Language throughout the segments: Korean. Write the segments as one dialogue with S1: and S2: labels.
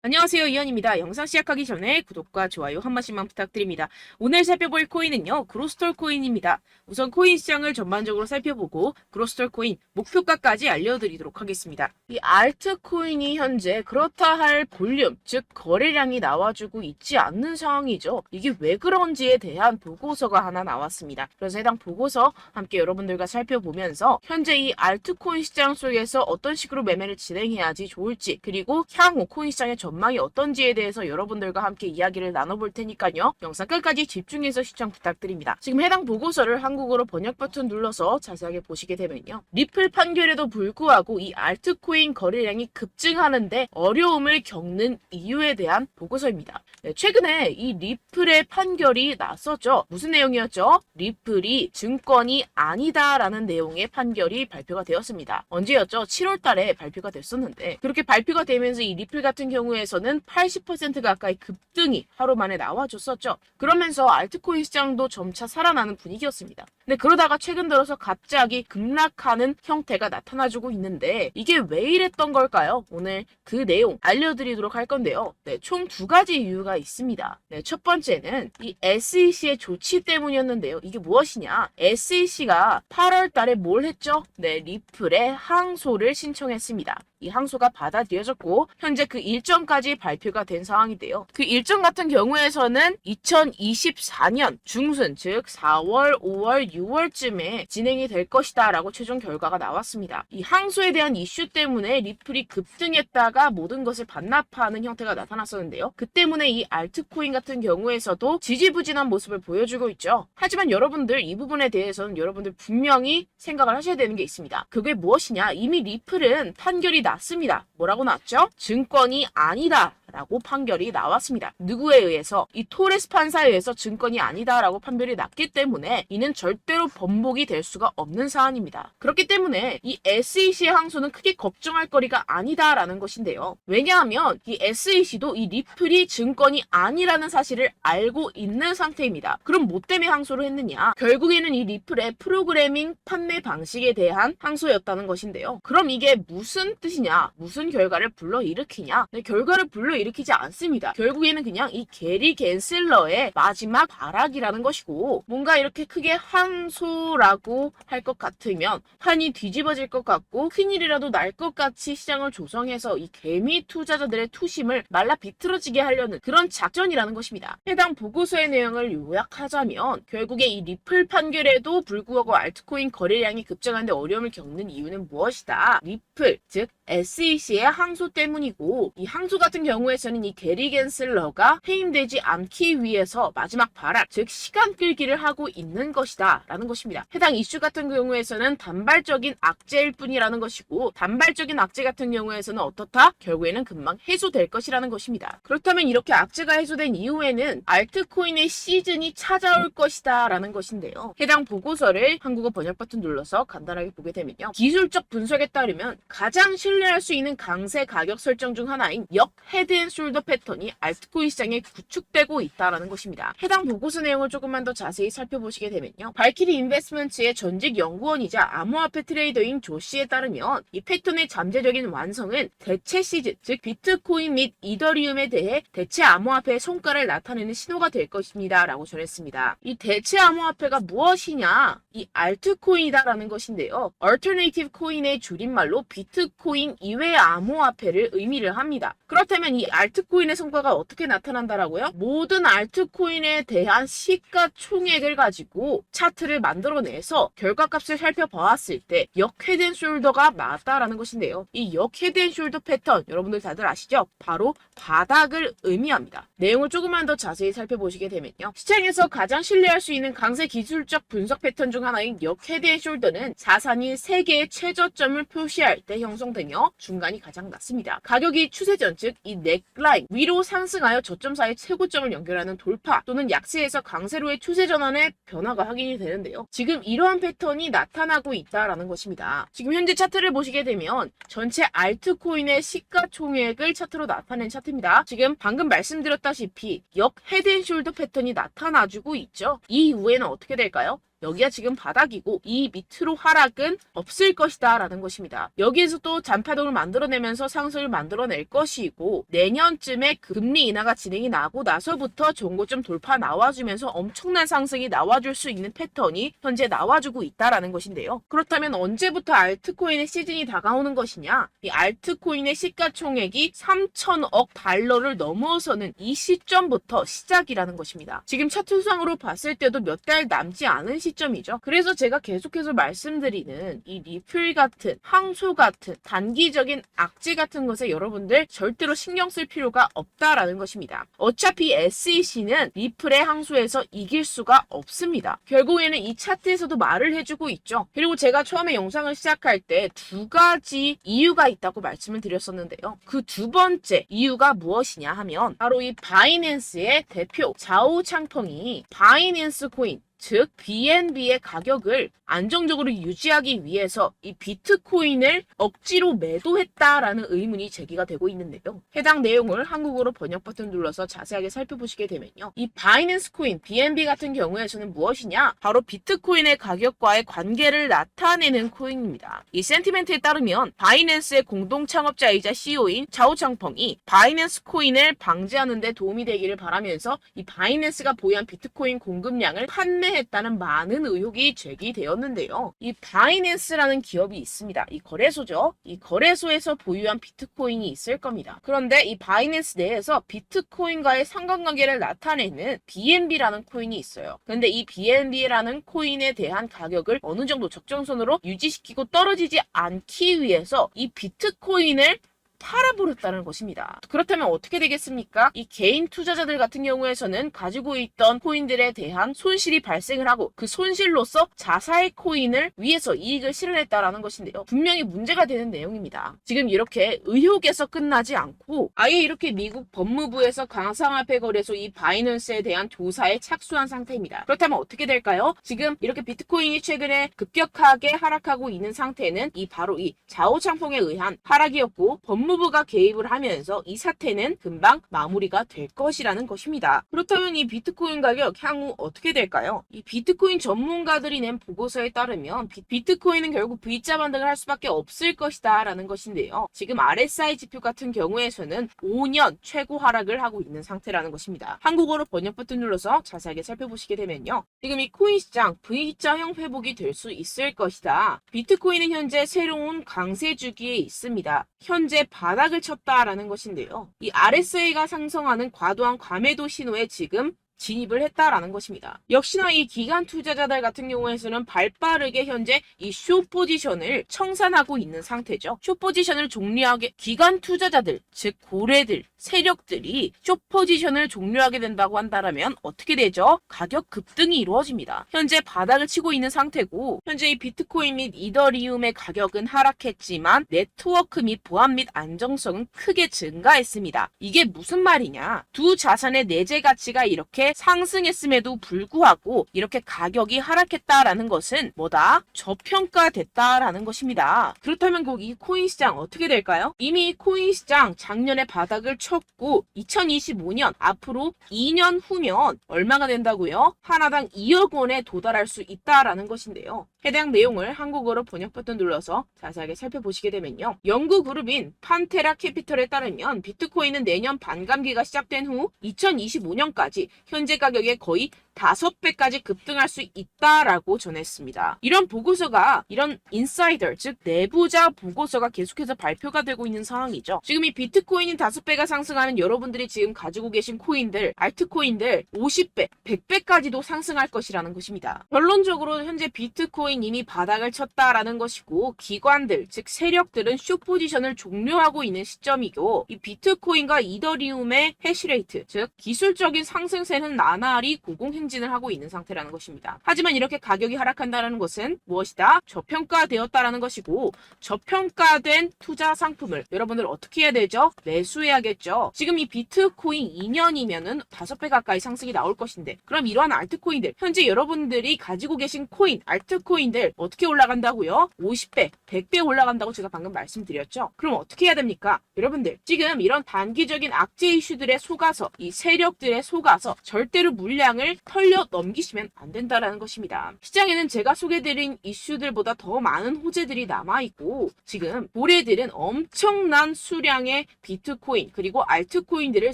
S1: 안녕하세요, 이현입니다. 영상 시작하기 전에 구독과 좋아요 한 번씩만 부탁드립니다. 오늘 살펴볼 코인은요, 그로스톨 코인입니다. 우선 코인 시장을 전반적으로 살펴보고 그로스톨 코인 목표가까지 알려드리도록 하겠습니다. 이 알트 코인이 현재 그렇다 할 볼륨, 즉 거래량이 나와주고 있지 않는 상황이죠. 이게 왜 그런지에 대한 보고서가 하나 나왔습니다. 그래서 해당 보고서 함께 여러분들과 살펴보면서 현재 이 알트 코인 시장 속에서 어떤 식으로 매매를 진행해야지 좋을지, 그리고 향후 코인 시장의 전망이 어떤지에 대해서 여러분들과 함께 이야기를 나눠볼 테니까요. 영상 끝까지 집중해서 시청 부탁드립니다. 지금 해당 보고서를 한국어로 번역 버튼 눌러서 자세하게 보시게 되면요. 리플 판결에도 불구하고 이 알트코인 거래량이 급증하는데 어려움을 겪는 이유에 대한 보고서입니다. 네, 최근에 이 리플의 판결이 났었죠. 무슨 내용이었죠? 리플이 증권이 아니다라는 내용의 판결이 발표가 되었습니다. 언제였죠? 7월 달에 발표가 됐었는데, 그렇게 발표가 되면서 이 리플 같은 경우에서는 80% 가까이 급등이 하루 만에 나와줬었죠. 그러면서 알트코인 시장도 점차 살아나는 분위기였습니다. 근데 그러다가 최근 들어서 갑자기 급락하는 형태가 나타나주고 있는데, 이게 왜 이랬던 걸까요? 오늘 그 내용 알려드리도록 할 건데요. 네, 총 두 가지 이유가 있습니다. 네, 첫 번째는 이 SEC의 조치 때문이었는데요. 이게 무엇이냐? SEC가 8월 달에 뭘 했죠? 네, 리플에 항소를 신청했습니다. 이 항소가 받아들여졌고 현재 그 일정까지 발표가 된 상황인데요. 그 일정 같은 경우에서는 2024년 중순, 즉 4월, 5월, 6월쯤에 진행이 될 것이다 라고 최종 결과가 나왔습니다. 이 항소에 대한 이슈 때문에 리플이 급등했다가 모든 것을 반납하는 형태가 나타났었는데요. 그 때문에 이 알트코인 같은 경우에서도 지지부진한 모습을 보여주고 있죠. 하지만 여러분들 이 부분에 대해서는 여러분들 분명히 생각을 하셔야 되는 게 있습니다. 그게 무엇이냐? 이미 리플은 판결이 났습니다. 뭐라고 났죠? 증권이 아니다 라고 판결이 나왔습니다. 누구에 의해서? 이 토레스 판사에 의해서 증권이 아니다 라고 판결이 났기 때문에 이는 절대로 번복이 될 수가 없는 사안입니다. 그렇기 때문에 이 SEC의 항소는 크게 걱정할 거리가 아니다 라는 것인데요. 왜냐하면 이 SEC도 이 리플이 증권이 아니라는 사실을 알고 있는 상태입니다. 그럼 뭐 때문에 항소를 했느냐? 결국에는 이 리플의 프로그래밍 판매 방식에 대한 항소였다는 것인데요. 그럼 이게 무슨 뜻이냐? 무슨 결과를 불러일으키냐? 네, 결과를 불러일으키지 않습니다. 결국에는 그냥 이 게리 갠슬러의 마지막 발악이라는 것이고, 뭔가 이렇게 크게 항소라고 할 것 같으면 판이 뒤집어질 것 같고 큰일이라도 날 것 같이 시장을 조성해서 이 개미 투자자들의 투심을 말라 비틀어지게 하려는 그런 작전이라는 것입니다. 해당 보고서의 내용을 요약하자면 결국에 이 리플 판결에도 불구하고 알트코인 거래량이 급증하는데 어려움을 겪는 이유는 무엇이다? 리플, 즉 SEC의 항소 때문이고, 이 항소 같은 경우에서는 이 게리 갠슬러가 해임되지 않기 위해서 마지막 발악, 즉 시간 끌기를 하고 있는 것이다 라는 것입니다. 해당 이슈 같은 경우에서는 단발적인 악재일 뿐이라는 것이고, 단발적인 악재 같은 경우에서는 어떻다? 결국에는 금방 해소될 것이라는 것입니다. 그렇다면 이렇게 악재가 해소된 이후에는 알트코인의 시즌이 찾아올 것이다 라는 것인데요. 해당 보고서를 한국어 번역 버튼 눌러서 간단하게 보게 되면요. 기술적 분석에 따르면 가장 신뢰할 수 있는 강세 가격 설정 중 하나인 역 헤드앤숄더 패턴이 알트코인 시장에 구축되고 있다는 것입니다. 해당 보고서 내용을 조금만 더 자세히 살펴보시게 되면요. 발키리 인베스트먼트의 전직 연구원이자 암호화폐 트레이더인 조 씨에 따르면 이 패턴의 잠재적인 완성은 대체 시즌, 즉 비트코인 및 이더리움에 대해 대체 암호화폐의 성과를 나타내는 신호가 될 것입니다 라고 전했습니다. 이 대체 암호화폐가 무엇이냐? 이 알트코인이다라는 것인데요. 얼터네이티브 코인의 줄임말로 비트코인 이외의 암호화폐를 의미를 합니다. 그렇다면 이 알트코인의 성과가 어떻게 나타난다라고요? 모든 알트코인에 대한 시가총액을 가지고 차트를 만들어내서 결과값을 살펴보았을 때 역 헤드앤숄더가 맞다라는 것인데요. 이 역 헤드앤숄더 패턴 여러분들 다들 아시죠? 바로 바닥을 의미합니다. 내용을 조금만 더 자세히 살펴보시게 되면요. 시장에서 가장 신뢰할 수 있는 강세 기술적 분석 패턴 중 하나인 역 헤드앤숄더는 자산이 3개의 최저점을 표시할 때 형성되며 중간이 가장 낮습니다. 가격이 추세전, 즉 이 넥라인 위로 상승하여 저점 사이 최고점을 연결하는 돌파 또는 약세에서 강세로의 추세 전환의 변화가 확인이 되는데요. 지금 이러한 패턴이 나타나고 있다라는 것입니다. 지금 현재 차트를 보시게 되면 전체 알트코인의 시가총액을 차트로 나타낸 차트입니다. 지금 방금 말씀드렸다시피 역 헤드앤숄더 패턴이 나타나주고 있죠. 이 이후에는 어떻게 될까요? 여기가 지금 바닥이고 이 밑으로 하락은 없을 것이다 라는 것입니다. 여기에서 또 잔파동을 만들어내면서 상승을 만들어낼 것이고 내년쯤에 금리 인하가 진행이 나고 나서부터 종고점 돌파 나와주면서 엄청난 상승이 나와줄 수 있는 패턴이 현재 나와주고 있다라는 것인데요. 그렇다면 언제부터 알트코인의 시즌이 다가오는 것이냐? 이 알트코인의 시가총액이 3천억 달러를 넘어서는 이 시점부터 시작이라는 것입니다. 지금 차트상으로 봤을 때도 몇 달 남지 않은 시점이죠. 그래서 제가 계속해서 말씀드리는 이 리플 같은 항소 같은 단기적인 악재 같은 것에 여러분들 절대로 신경 쓸 필요가 없다라는 것입니다. 어차피 SEC는 리플의 항소에서 이길 수가 없습니다. 결국에는 이 차트에서도 말을 해주고 있죠. 그리고 제가 처음에 영상을 시작할 때 두 가지 이유가 있다고 말씀을 드렸었는데요. 그 두 번째 이유가 무엇이냐 하면 바로 이 바이낸스의 대표 자오 창펑이 바이낸스 코인 즉 BNB의 가격을 안정적으로 유지하기 위해서 이 비트코인을 억지로 매도했다라는 의문이 제기가 되고 있는데요. 해당 내용을 한국어로 번역 버튼 눌러서 자세하게 살펴보시게 되면요. 이 바이낸스 코인 BNB 같은 경우에서는 무엇이냐? 바로 비트코인의 가격과의 관계를 나타내는 코인입니다. 이 센티멘트에 따르면 바이낸스의 공동 창업자이자 CEO인 자오 창펑이 바이낸스 코인을 방지하는 데 도움이 되기를 바라면서 이 바이낸스가 보유한 비트코인 공급량을 판매했다는 많은 의혹이 제기되었는데요. 이 바이낸스라는 기업이 있습니다. 이 거래소죠. 이 거래소에서 보유한 비트코인이 있을 겁니다. 그런데 이 바이낸스 내에서 비트코인과의 상관관계를 나타내는 BNB라는 코인이 있어요. 그런데 이 BNB라는 코인에 대한 가격을 어느 정도 적정선으로 유지시키고 떨어지지 않기 위해서 이 비트코인을 팔아버렸다는 것입니다. 그렇다면 어떻게 되겠습니까? 이 개인 투자자들 같은 경우에서는 가지고 있던 코인들에 대한 손실이 발생을 하고 그 손실로서 자사의 코인을 위해서 이익을 실현했다라는 것인데요. 분명히 문제가 되는 내용입니다. 지금 이렇게 의혹에서 끝나지 않고 아예 이렇게 미국 법무부에서 가상화폐 거래소 이 바이낸스에 대한 조사에 착수한 상태입니다. 그렇다면 어떻게 될까요? 지금 이렇게 비트코인이 최근에 급격하게 하락하고 있는 상태는 바로 이 자오 창펑에 의한 하락이었고 법무부가 개입을 하면서 이 사태는 금방 마무리가 될 것이라는 것입니다. 그렇다면 이 비트코인 가격 향후 어떻게 될까요? 이 비트코인 전문가들이 낸 보고서에 따르면 비트코인은 결국 V자 반등을 할 수밖에 없을 것이다 라는 것인데요. 지금 RSI 지표 같은 경우에서는 5년 최고 하락을 하고 있는 상태라는 것입니다. 한국어로 번역 버튼 눌러서 자세하게 살펴보시게 되면요. 지금 이 코인 시장 V자형 회복이 될 수 있을 것이다. 비트코인은 현재 새로운 강세 주기에 있습니다. 현재 바닥을 쳤다라는 것인데요. 이 RSI가 상승하는 과도한 과매도 신호에 지금 진입을 했다라는 것입니다. 역시나 이 기관 투자자들 같은 경우에서는 발빠르게 현재 이 숏 포지션을 청산하고 있는 상태죠. 숏 포지션을 종료하게 기관 투자자들, 즉 고래들, 세력들이 숏 포지션을 종료하게 된다고 한다면 어떻게 되죠? 가격 급등이 이루어집니다. 현재 바닥을 치고 있는 상태고 현재 이 비트코인 및 이더리움의 가격은 하락했지만 네트워크 및 보안 및 안정성은 크게 증가했습니다. 이게 무슨 말이냐? 두 자산의 내재 가치가 이렇게 상승했음에도 불구하고 이렇게 가격이 하락했다라는 것은 뭐다? 저평가됐다라는 것입니다. 그렇다면 꼭 이 코인 시장 어떻게 될까요? 이미 코인 시장 작년에 바닥을 쳤고 2025년 앞으로 2년 후면 얼마가 된다고요? 하나당 2억 원에 도달할 수 있다라는 것인데요. 해당 내용을 한국어로 번역 버튼 눌러서 자세하게 살펴보시게 되면요. 연구 그룹인 판테라 캐피털에 따르면 비트코인은 내년 반감기가 시작된 후 2025년까지 현재 가격의 거의 5배까지 급등할 수 있다라고 전했습니다. 이런 보고서가 이런 인사이더 즉 내부자 보고서가 계속해서 발표가 되고 있는 상황이죠. 지금 이 비트코인이 5배가 상승하는 여러분들이 지금 가지고 계신 코인들, 알트코인들 50배, 100배까지도 상승할 것이라는 것입니다. 결론적으로 현재 비트코인 이미 바닥을 쳤다라는 것이고 기관들 즉 세력들은 숏 포지션을 종료하고 있는 시점이고 이 비트코인과 이더리움의 해시레이트 즉 기술적인 상승세는 나날이 고공행진을 하고 있는 상태라는 것입니다. 하지만 이렇게 가격이 하락한다는 것은 무엇이다? 저평가되었다라는 것이고 저평가된 투자 상품을 여러분들 어떻게 해야 되죠? 매수해야겠죠. 지금 이 비트코인 2년이면은 5배 가까이 상승이 나올 것인데 그럼 이러한 알트코인들 현재 여러분들이 가지고 계신 코인, 알트코인들 어떻게 올라간다고요? 50배, 100배 올라간다고 제가 방금 말씀드렸죠. 그럼 어떻게 해야 됩니까? 여러분들 지금 이런 단기적인 악재 이슈들에 속아서 이 세력들에 속아서 절대로 물량을 흘려 넘기시면 안 된다라는 것입니다. 시장에는 제가 소개드린 이슈들보다 더 많은 호재들이 남아있고 지금 고래들은 엄청난 수량의 비트코인 그리고 알트코인들을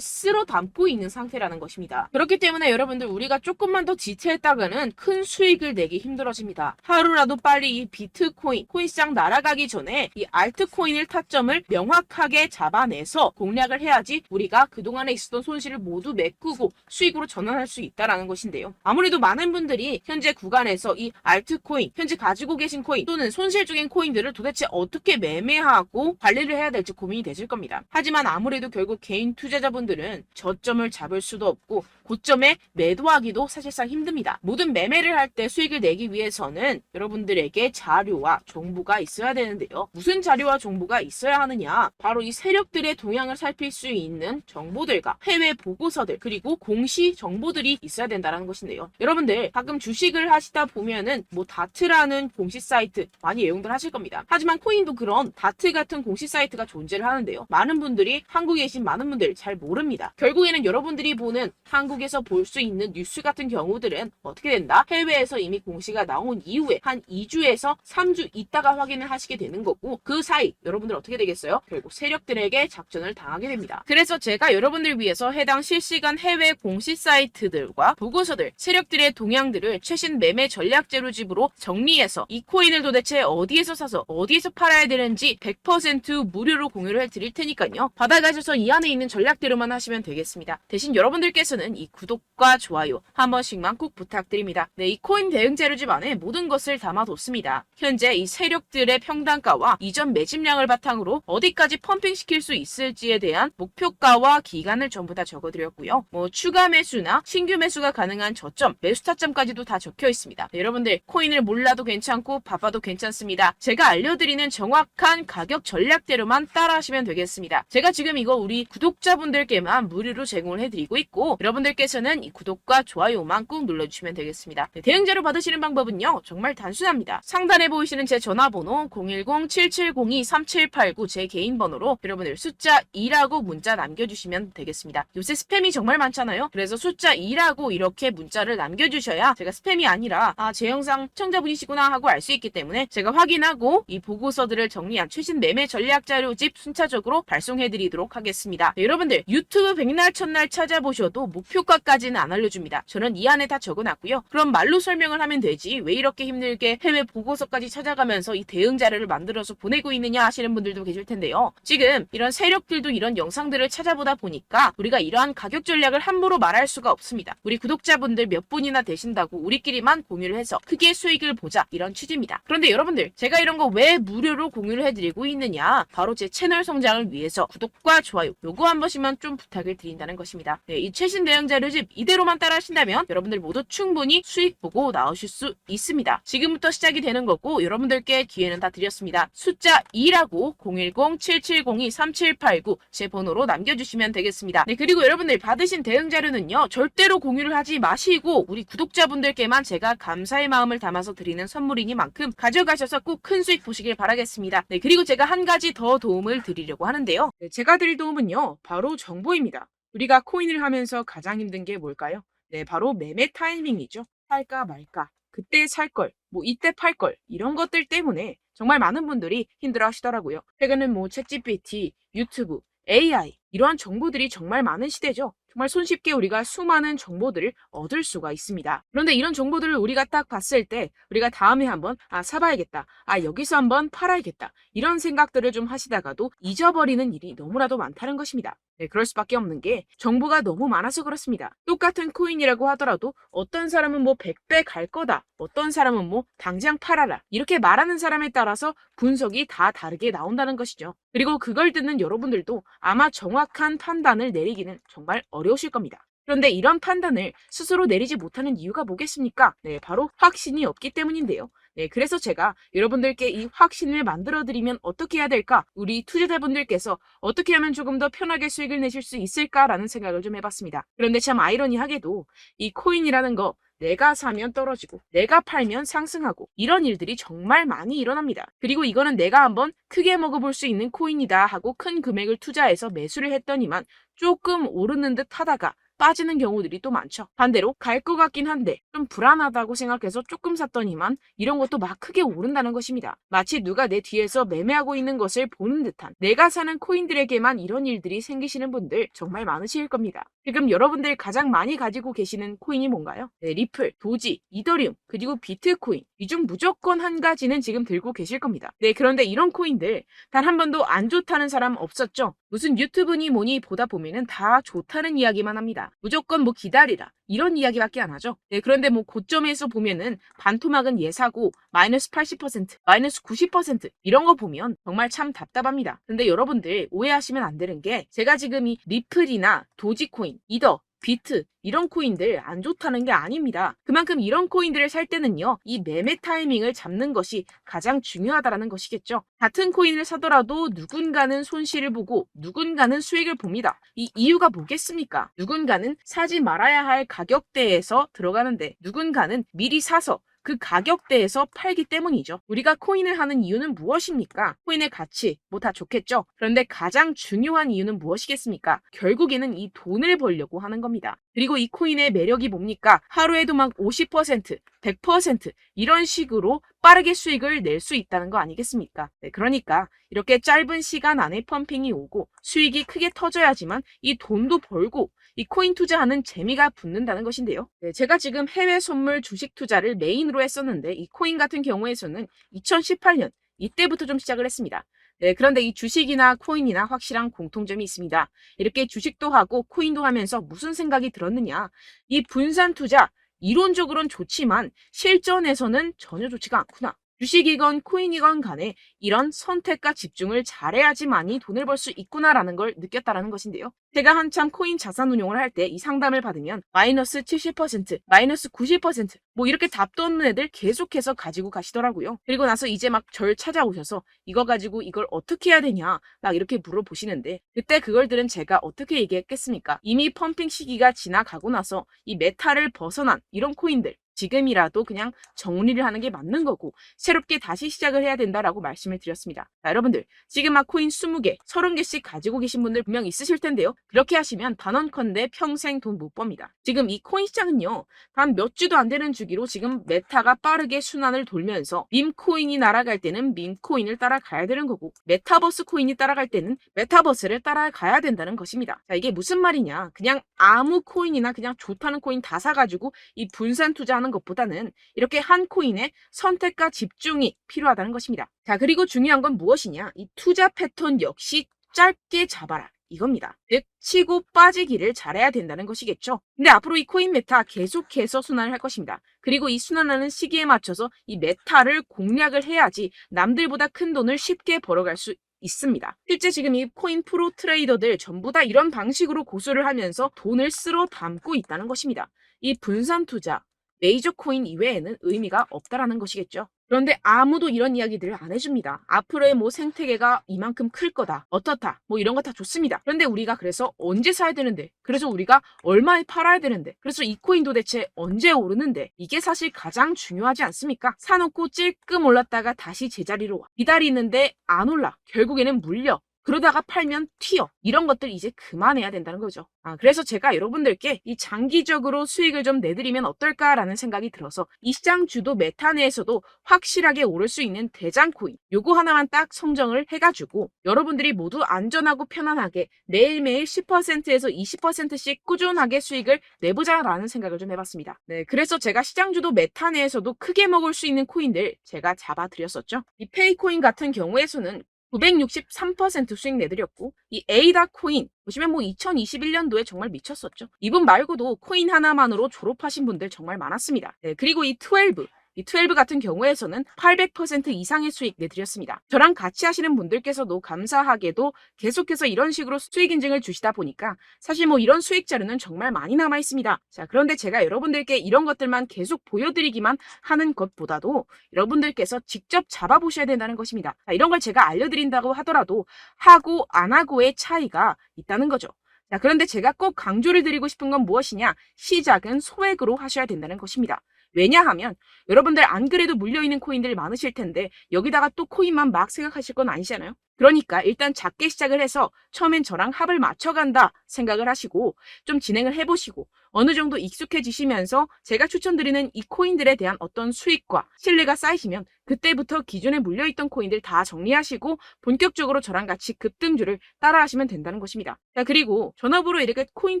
S1: 쓸어 담고 있는 상태라는 것입니다. 그렇기 때문에 여러분들 우리가 조금만 더 지체했다가는 큰 수익을 내기 힘들어집니다. 하루라도 빨리 이 비트코인, 코인시장 날아가기 전에 이 알트코인을 타점을 명확하게 잡아내서 공략을 해야지 우리가 그동안에 있었던 손실을 모두 메꾸고 수익으로 전환할 수 있다라는 것인데요. 아무래도 많은 분들이 현재 구간에서 이 알트코인, 현재 가지고 계신 코인 또는 손실 중인 코인들을 도대체 어떻게 매매하고 관리를 해야 될지 고민이 되실 겁니다. 하지만 아무래도 결국 개인 투자자분들은 저점을 잡을 수도 없고 고점에 매도하기도 사실상 힘듭니다. 모든 매매를 할 때 수익을 내기 위해서는 여러분들에게 자료와 정보가 있어야 되는데요. 무슨 자료와 정보가 있어야 하느냐? 바로 이 세력들의 동향을 살필 수 있는 정보들과 해외 보고서들 그리고 공시 정보들이 있어야 된다는 것인데요. 여러분들 가끔 주식을 하시다 보면은 뭐 다트라는 공시 사이트 많이 애용들 하실 겁니다. 하지만 코인도 그런 다트 같은 공시 사이트가 존재를 하는데요. 많은 분들이 한국에 계신 많은 분들 잘 모릅니다. 결국에는 여러분들이 보는 한국에서 볼 수 있는 뉴스 같은 경우들은 어떻게 된다? 해외에서 이미 공시가 나온 이후에 한 2주에서 3주 있다가 확인을 하시게 되는 거고 그 사이 여러분들 어떻게 되겠어요? 결국 세력들에게 작전을 당하게 됩니다. 그래서 제가 여러분들 위해서 해당 실시간 해외 공시 사이트들과 보고서들, 세력들의 동향들을 최신 매매 전략 재료집으로 정리해서 이 코인을 도대체 어디에서 사서 어디에서 팔아야 되는지 100% 무료로 공유를 해드릴 테니까요. 받아가셔서 이 안에 있는 전략대로만 하시면 되겠습니다. 대신 여러분들께서는 이 구독과 좋아요 한 번씩만 꼭 부탁드립니다. 네, 이 코인 대응 재료집 안에 모든 것을 담아뒀습니다. 현재 이 세력들의 평단가와 이전 매집량을 바탕으로 어디까지 펌핑시킬 수 있을지에 대한 목표가와 기간을 전부 다 적어드렸고요. 뭐 추가 매수나 신규 매수가 가능한 저점, 매수 타점까지도 다 적혀 있습니다. 네, 여러분들 코인을 몰라도 괜찮고 바빠도 괜찮습니다. 제가 알려드리는 정확한 가격 전략대로만 따라하시면 되겠습니다. 제가 지금 이거 우리 구독자분들께만 무료로 제공을 해드리고 있고 여러분들께서는 이 구독과 좋아요만 꾹 눌러주시면 되겠습니다. 네, 대응 자료 받으시는 방법은요. 정말 단순합니다. 상단에 보이시는 제 전화번호 010-7702-3789 제 개인 번호로 여러분들 숫자 2라고 문자 남겨주시면 되겠습니다. 요새 스팸이 정말 많잖아요. 그래서 숫자 2라고 이렇게 문자를 남겨주셔야 제가 스팸이 아니라 제 영상 시청자분이시구나 하고 알 수 있기 때문에 제가 확인하고 이 보고서들을 정리한 최신 매매 전략 자료집 순차적으로 발송해드리도록 하겠습니다. 네, 여러분들 유튜브 백날 첫날 찾아보셔도 목표가까지는 안 알려줍니다. 저는 이 안에 다 적어놨고요. 그럼 말로 설명을 하면 되지 왜 이렇게 힘들게 해외 보고서까지 찾아가면서 이 대응 자료를 만들어서 보내고 있느냐 하시는 분들도 계실 텐데요. 지금 이런 세력들도 이런 영상들을 찾아보다 보니까 우리가 이러한 가격 전략을 함부로 말할 수가 없습니다. 우리 구독자분들 몇 분이나 되신다고 우리끼리만 공유를 해서 크게 수익을 보자 이런 취지입니다. 그런데 여러분들 제가 이런 거 왜 무료로 공유를 해드리고 있느냐? 바로 제 채널 성장을 위해서 구독과 좋아요 요거 한 번씩만 좀 부탁을 드린다는 것입니다. 네, 이 최신 대응 자료집 이대로만 따라 하신다면 여러분들 모두 충분히 수익 보고 나오실 수 있습니다. 지금부터 시작이 되는 거고 여러분들께 기회는 다 드렸습니다. 숫자 2라고 010-7702-3789 제 번호로 남겨주시면 되겠습니다. 네, 그리고 여러분들 받으신 대응 자료는요. 절대로 공유를 하지 마시고 우리 구독자분들께만 제가 감사의 마음을 담아서 드리는 선물이니만큼 가져가셔서 꼭 큰 수익 보시길 바라겠습니다. 네, 그리고 제가 한 가지 더 도움을 드리려고 하는데요. 네, 제가 드릴 도움은요. 바로 정보입니다. 우리가 코인을 하면서 가장 힘든 게 뭘까요? 네, 바로 매매 타이밍이죠. 살까 말까, 그때 살 걸, 뭐 이때 팔 걸, 이런 것들 때문에 정말 많은 분들이 힘들어 하시더라고요. 최근은 뭐 챗GPT, 유튜브, AI 이러한 정보들이 정말 많은 시대죠. 정말 손쉽게 우리가 수많은 정보들을 얻을 수가 있습니다. 그런데 이런 정보들을 우리가 딱 봤을 때 우리가 다음에 한번 사봐야겠다. 여기서 한번 팔아야겠다. 이런 생각들을 좀 하시다가도 잊어버리는 일이 너무나도 많다는 것입니다. 네, 그럴 수밖에 없는 게 정보가 너무 많아서 그렇습니다. 똑같은 코인이라고 하더라도 어떤 사람은 뭐 100배 갈 거다. 어떤 사람은 뭐 당장 팔아라. 이렇게 말하는 사람에 따라서 분석이 다 다르게 나온다는 것이죠. 그리고 그걸 듣는 여러분들도 아마 정확한 판단을 내리기는 정말 어려우실 겁니다. 그런데 이런 판단을 스스로 내리지 못하는 이유가 뭐겠습니까? 네, 바로 확신이 없기 때문인데요. 네, 그래서 제가 여러분들께 이 확신을 만들어드리면 어떻게 해야 될까? 우리 투자자분들께서 어떻게 하면 조금 더 편하게 수익을 내실 수 있을까라는 생각을 좀 해봤습니다. 그런데 참 아이러니하게도 이 코인이라는 거 내가 사면 떨어지고 내가 팔면 상승하고 이런 일들이 정말 많이 일어납니다. 그리고 이거는 내가 한번 크게 먹어볼 수 있는 코인이다 하고 큰 금액을 투자해서 매수를 했더니만 조금 오르는 듯 하다가 빠지는 경우들이 또 많죠. 반대로 갈 것 같긴 한데 좀 불안하다고 생각해서 조금 샀더니만 이런 것도 막 크게 오른다는 것입니다. 마치 누가 내 뒤에서 매매하고 있는 것을 보는 듯한, 내가 사는 코인들에게만 이런 일들이 생기시는 분들 정말 많으실 겁니다. 지금 여러분들 가장 많이 가지고 계시는 코인이 뭔가요? 네, 리플, 도지, 이더리움, 그리고 비트코인. 이 중 무조건 한 가지는 지금 들고 계실 겁니다. 네, 그런데 이런 코인들 단 한 번도 안 좋다는 사람 없었죠? 무슨 유튜브니 뭐니 보다 보면은 다 좋다는 이야기만 합니다. 무조건 뭐 기다리라 이런 이야기밖에 안 하죠. 네, 그런데 뭐 고점에서 보면은 반토막은 예사고 마이너스 80%, 마이너스 90% 이런 거 보면 정말 참 답답합니다. 근데 여러분들 오해하시면 안 되는 게, 제가 지금 이 리플이나 도지코인, 이더, 비트 이런 코인들 안 좋다는 게 아닙니다. 그만큼 이런 코인들을 살 때는요, 이 매매 타이밍을 잡는 것이 가장 중요하다는 것이겠죠. 같은 코인을 사더라도 누군가는 손실을 보고 누군가는 수익을 봅니다. 이 이유가 뭐겠습니까? 누군가는 사지 말아야 할 가격대에서 들어가는데 누군가는 미리 사서 그 가격대에서 팔기 때문이죠. 우리가 코인을 하는 이유는 무엇입니까? 코인의 가치, 뭐 다 좋겠죠. 그런데 가장 중요한 이유는 무엇이겠습니까? 결국에는 이 돈을 벌려고 하는 겁니다. 그리고 이 코인의 매력이 뭡니까? 하루에도 막 50%, 100% 이런 식으로 빠르게 수익을 낼 수 있다는 거 아니겠습니까? 네, 그러니까 이렇게 짧은 시간 안에 펌핑이 오고 수익이 크게 터져야지만 이 돈도 벌고 이 코인 투자하는 재미가 붙는다는 것인데요. 네, 제가 지금 해외 선물 주식 투자를 메인으로 했었는데 이 코인 같은 경우에서는 2018년 이때부터 좀 시작을 했습니다. 네, 그런데 이 주식이나 코인이나 확실한 공통점이 있습니다. 이렇게 주식도 하고 코인도 하면서 무슨 생각이 들었느냐? 이 분산 투자 이론적으로는 좋지만 실전에서는 전혀 좋지가 않구나. 주식이건 코인이건 간에 이런 선택과 집중을 잘해야지만이 돈을 벌 수 있구나라는 걸 느꼈다라는 것인데요. 제가 한참 코인 자산 운용을 할 때 이 상담을 받으면 마이너스 70%, 마이너스 90%, 뭐 이렇게 답도 없는 애들 계속해서 가지고 가시더라고요. 그리고 나서 이제 막 절 찾아오셔서 이거 가지고 이걸 어떻게 해야 되냐 막 이렇게 물어보시는데, 그때 그걸 들은 제가 어떻게 얘기했겠습니까? 이미 펌핑 시기가 지나가고 나서 이 메타를 벗어난 이런 코인들 지금이라도 그냥 정리를 하는 게 맞는 거고 새롭게 다시 시작을 해야 된다라고 말씀을 드렸습니다. 자, 여러분들 지금 막 코인 20개, 30개씩 가지고 계신 분들 분명 있으실 텐데요. 그렇게 하시면 단언컨대 평생 돈 못 법니다. 지금 이 코인 시장은요, 단 몇 주도 안 되는 주기로 지금 메타가 빠르게 순환을 돌면서 밈코인이 날아갈 때는 밈코인을 따라가야 되는 거고 메타버스 코인이 따라갈 때는 메타버스를 따라가야 된다는 것입니다. 자, 이게 무슨 말이냐? 그냥 아무 코인이나 그냥 좋다는 코인 다 사가지고 이 분산 투자하는 것보다는 이렇게 한 코인에 선택과 집중이 필요하다는 것입니다. 자, 그리고 중요한 건 무엇이냐? 이 투자 패턴 역시 짧게 잡아라. 이겁니다. 즉 치고 빠지기를 잘해야 된다는 것이겠죠. 근데 앞으로 이 코인 메타 계속해서 순환을 할 것입니다. 그리고 이 순환하는 시기에 맞춰서 이 메타를 공략을 해야지 남들보다 큰 돈을 쉽게 벌어갈 수 있습니다. 실제 지금 이 코인 프로 트레이더들 전부 다 이런 방식으로 고수를 하면서 돈을 쓸어 담고 있다는 것입니다. 이 분산 투자, 메이저 코인 이외에는 의미가 없다라는 것이겠죠. 그런데 아무도 이런 이야기들을 안 해줍니다. 앞으로의 뭐 생태계가 이만큼 클 거다, 어떻다, 뭐 이런 거 다 좋습니다. 그런데 우리가 그래서 언제 사야 되는데, 그래서 우리가 얼마에 팔아야 되는데, 그래서 이 코인 도대체 언제 오르는데, 이게 사실 가장 중요하지 않습니까? 사놓고 찔끔 올랐다가 다시 제자리로 와. 기다리는데 안 올라. 결국에는 물려. 그러다가 팔면 튀어. 이런 것들 이제 그만해야 된다는 거죠. 그래서 제가 여러분들께 이 장기적으로 수익을 좀 내드리면 어떨까라는 생각이 들어서 이 시장 주도 메타 내에서도 확실하게 오를 수 있는 대장 코인 요거 하나만 딱 선정을 해가지고 여러분들이 모두 안전하고 편안하게 매일매일 10%에서 20%씩 꾸준하게 수익을 내보자라는 생각을 좀 해봤습니다. 네, 그래서 제가 시장 주도 메타 내에서도 크게 먹을 수 있는 코인들 제가 잡아드렸었죠. 이 페이코인 같은 경우에서는 963% 수익 내드렸고, 이 에이다 코인 보시면 뭐 2021년도에 정말 미쳤었죠. 이분 말고도 코인 하나만으로 졸업하신 분들 정말 많았습니다. 네, 그리고 이 12 같은 경우에서는 800% 이상의 수익 내드렸습니다. 저랑 같이 하시는 분들께서도 감사하게도 계속해서 이런 식으로 수익 인증을 주시다 보니까 사실 뭐 이런 수익 자료는 정말 많이 남아 있습니다. 자, 그런데 제가 여러분들께 이런 것들만 계속 보여드리기만 하는 것보다도 여러분들께서 직접 잡아보셔야 된다는 것입니다. 자, 이런 걸 제가 알려드린다고 하더라도 하고 안 하고의 차이가 있다는 거죠. 자, 그런데 제가 꼭 강조를 드리고 싶은 건 무엇이냐? 시작은 소액으로 하셔야 된다는 것입니다. 왜냐하면 여러분들 안 그래도 물려있는 코인들 많으실 텐데 여기다가 또 코인만 막 생각하실 건 아니잖아요. 그러니까 일단 작게 시작을 해서 처음엔 저랑 합을 맞춰간다 생각을 하시고 좀 진행을 해보시고 어느 정도 익숙해지시면서 제가 추천드리는 이 코인들에 대한 어떤 수익과 신뢰가 쌓이시면 그때부터 기존에 물려있던 코인들 다 정리하시고 본격적으로 저랑 같이 급등주를 따라하시면 된다는 것입니다. 자, 그리고 전업으로 이렇게 코인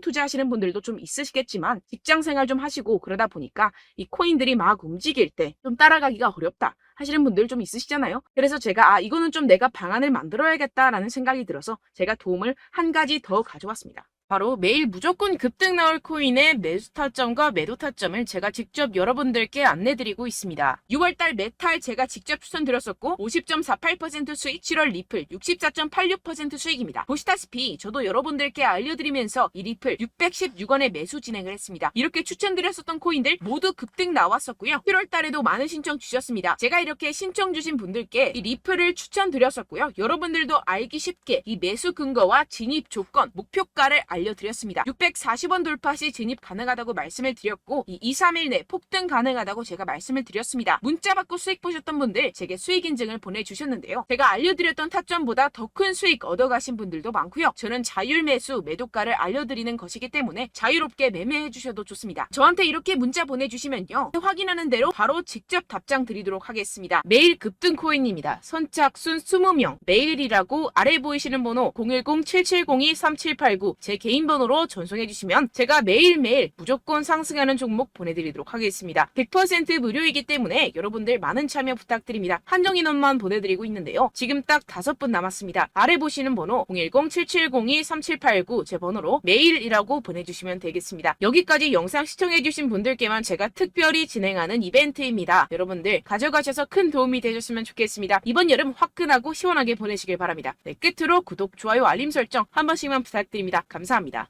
S1: 투자하시는 분들도 좀 있으시겠지만 직장 생활 좀 하시고 그러다 보니까 이 코인들이 막 움직일 때 좀 따라가기가 어렵다 하시는 분들 좀 있으시잖아요. 그래서 제가 이거는 좀 내가 방안을 만들어야겠다라는 생각이 들어서 제가 도움을 한 가지 더 가져왔습니다. 바로 매일 무조건 급등 나올 코인의 매수 타점과 매도 타점을 제가 직접 여러분들께 안내드리고 있습니다. 6월달 메탈 제가 직접 추천드렸었고 50.48% 수익, 7월 리플 64.86% 수익입니다. 보시다시피 저도 여러분들께 알려드리면서 이 리플 616원에 매수 진행을 했습니다. 이렇게 추천드렸었던 코인들 모두 급등 나왔었고요. 7월달에도 많은 신청 주셨습니다. 제가 이렇게 신청 주신 분들께 이 리플을 추천드렸었고요. 여러분들도 알기 쉽게 이 매수 근거와 진입 조건, 목표가를 알려드렸습니다. 640원 돌파 시 진입 가능하다고 말씀을 드렸고 이 2-3일 내 폭등 가능하다고 제가 말씀을 드렸습니다. 문자 받고 수익 보셨던 분들 제게 수익 인증을 보내주셨는데요. 제가 알려드렸던 타점보다 더 큰 수익 얻어가신 분들도 많고요. 저는 자율 매수 매도가를 알려드리는 것이기 때문에 자유롭게 매매해 주셔도 좋습니다. 저한테 이렇게 문자 보내주시면요. 확인하는 대로 바로 직접 답장 드리도록 하겠습니다. 매일 급등 코인입니다. 선착순 20명 매일이라고 아래 보이시는 번호 010-7702-3789 제 개인 번호로 전송해 주시면 제가 매일매일 무조건 상승하는 종목 보내드리도록 하겠습니다. 100% 무료이기 때문에 여러분들 많은 참여 부탁드립니다. 한정 인원만 보내드리고 있는데요. 지금 딱 5분 남았습니다. 아래 보시는 번호 010-7702-3789 제 번호로 메일이라고 보내주시면 되겠습니다. 여기까지 영상 시청해주신 분들께만 제가 특별히 진행하는 이벤트입니다. 여러분들 가져가셔서 큰 도움이 되셨으면 좋겠습니다. 이번 여름 화끈하고 시원하게 보내시길 바랍니다. 네, 끝으로 구독, 좋아요, 알림 설정 한 번씩만 부탁드립니다. 감사합니다.